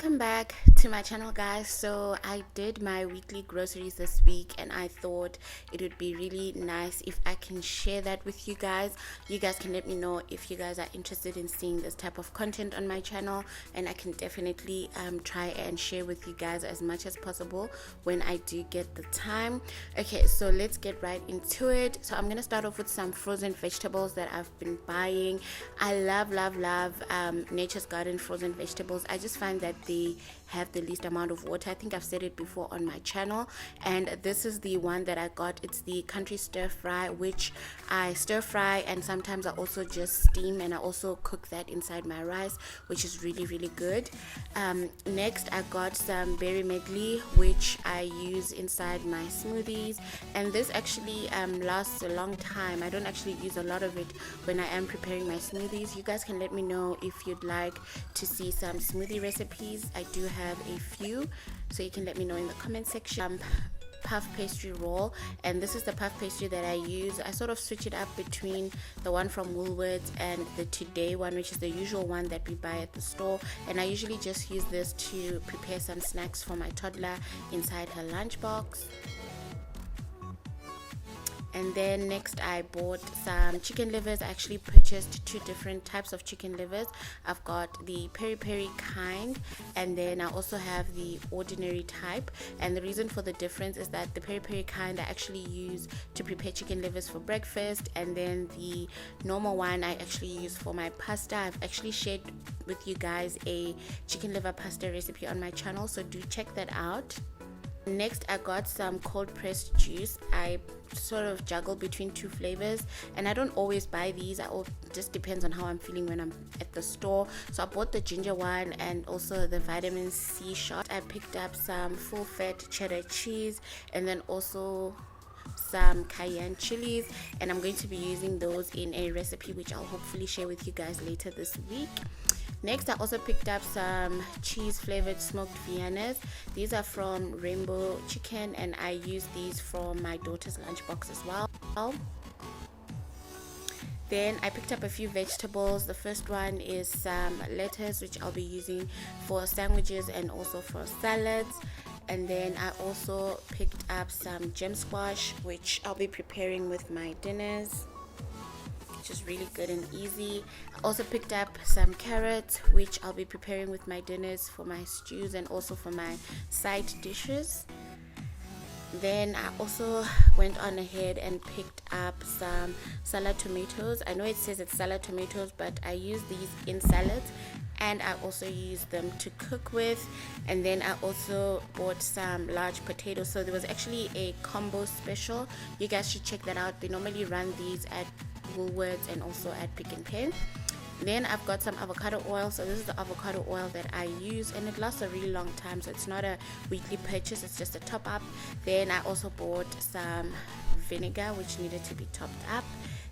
Welcome back to my channel, guys. So I did my weekly groceries this week and I thought it would be really nice if I can share that with you guys. You guys can let me know if you guys are interested in seeing this type of content on my channel, and I can definitely try and share with you guys as much as possible when I do get the time. Okay, so let's get right into it. So I'm gonna start off with some frozen vegetables that I've been buying. I love Nature's Garden frozen vegetables. I just find that they have the least amount of water. I think I've said it before on my channel, and this is the one that I got. It's the country stir fry, which I stir fry and sometimes I also just steam, and I also cook that inside my rice, which is really good. Next I got some berry medley, which I use inside my smoothies, and this actually lasts a long time. I don't actually use a lot of it when I am preparing my smoothies. You guys can let me know if you'd like to see some smoothie recipes. I do have a few, so you can let me know in the comment section. Puff pastry roll, and this is the puff pastry that I use. I sort of switch it up between the one from Woolworths and the Today one, which is the usual one that we buy at the store, and I usually just use this to prepare some snacks for my toddler inside her lunchbox. And then next I bought some chicken livers. I actually purchased two different types of chicken livers. I've got the peri kind, and then I also have the ordinary type. And the reason for the difference is that the peri kind I actually use to prepare chicken livers for breakfast, and then the normal one I actually use for my pasta. I've actually shared with you guys a chicken liver pasta recipe on my channel, so do check that out. Next I got some cold pressed juice. I sort of juggle between two flavors, and I don't always buy these. It just depends on how I'm feeling when I'm at the store. So I bought the ginger one and also the vitamin C shot. I picked up some full fat cheddar cheese and then also some cayenne chilies, and I'm going to be using those in a recipe which I'll hopefully share with you guys later this week. Next I also picked up some cheese flavored smoked VIENNAS. These are from Rainbow Chicken, and I use these for my daughter's lunchbox as well. Then I picked up a few vegetables. The first one is some lettuce, which I'll be using for sandwiches and also for salads. And then I also picked up some gem squash, which I'll be preparing with my dinners, which is really good and easy. I also picked up some carrots, which I'll be preparing with my dinners for my stews and also for my side dishes. Then I also went on ahead and picked up some salad tomatoes. I know it says it's salad tomatoes, but I use these in salads, and I also use them to cook with. And then I also bought some large potatoes. So there was actually a combo special. You guys should check that out. They normally run these at Woolworths and also at Pick n Pay. Then I've got some avocado oil. So this is the avocado oil that I use, and it lasts a really long time, so it's not a weekly purchase, it's just a top up. Then I also bought some vinegar, which needed to be topped up.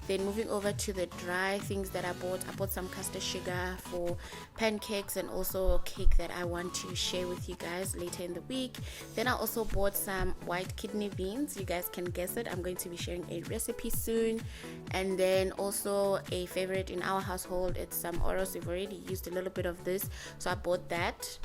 Then moving over to the dry things that I bought some custard sugar for pancakes and also a cake that I want to share with you guys later in the week. Then I also bought some white kidney beans. You guys can guess it. I'm going to be sharing a recipe soon. And then also a favorite in our household, it's some Oros. We've already used a little bit of this, so I bought that.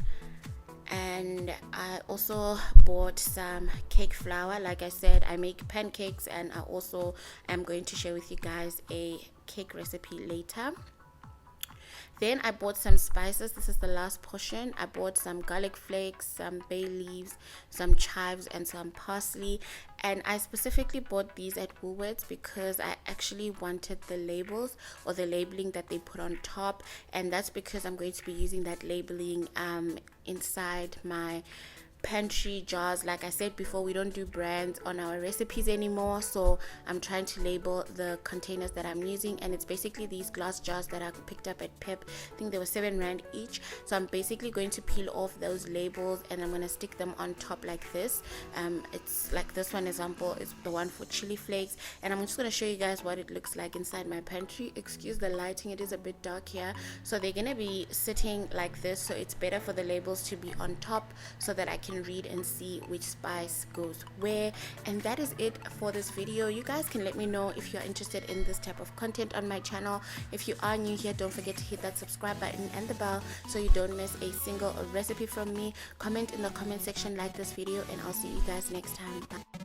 And I also bought some cake flour. Like I said, I make pancakes, and I also am going to share with you guys a cake recipe later. Then I bought some spices. This is the last portion. I bought some garlic flakes, some bay leaves, some chives, and some parsley. And I specifically bought these at Woolworths because I actually wanted the labels or the labeling that they put on top, and that's because I'm going to be using that labeling inside my pantry jars. Like I said before, we don't do brands on our recipes anymore, so I'm trying to label the containers that I'm using, and it's basically these glass jars that I picked up at Pep. I think they were R7 each. So I'm basically going to peel off those labels and I'm going to stick them on top like this. It's like this one example is the one for chili flakes, and I'm just going to show you guys what it looks like inside my pantry. Excuse the lighting, it is a bit dark here. So they're going to be sitting like this, so it's better for the labels to be on top so that I can can read and see which spice goes where. And that is it for this video. You guys can let me know if you're interested in this type of content on my channel. If you are new here, don't forget to hit that subscribe button and the bell so you don't miss a single recipe from me. Comment in the comment section, like this video, and I'll see you guys next time. Bye.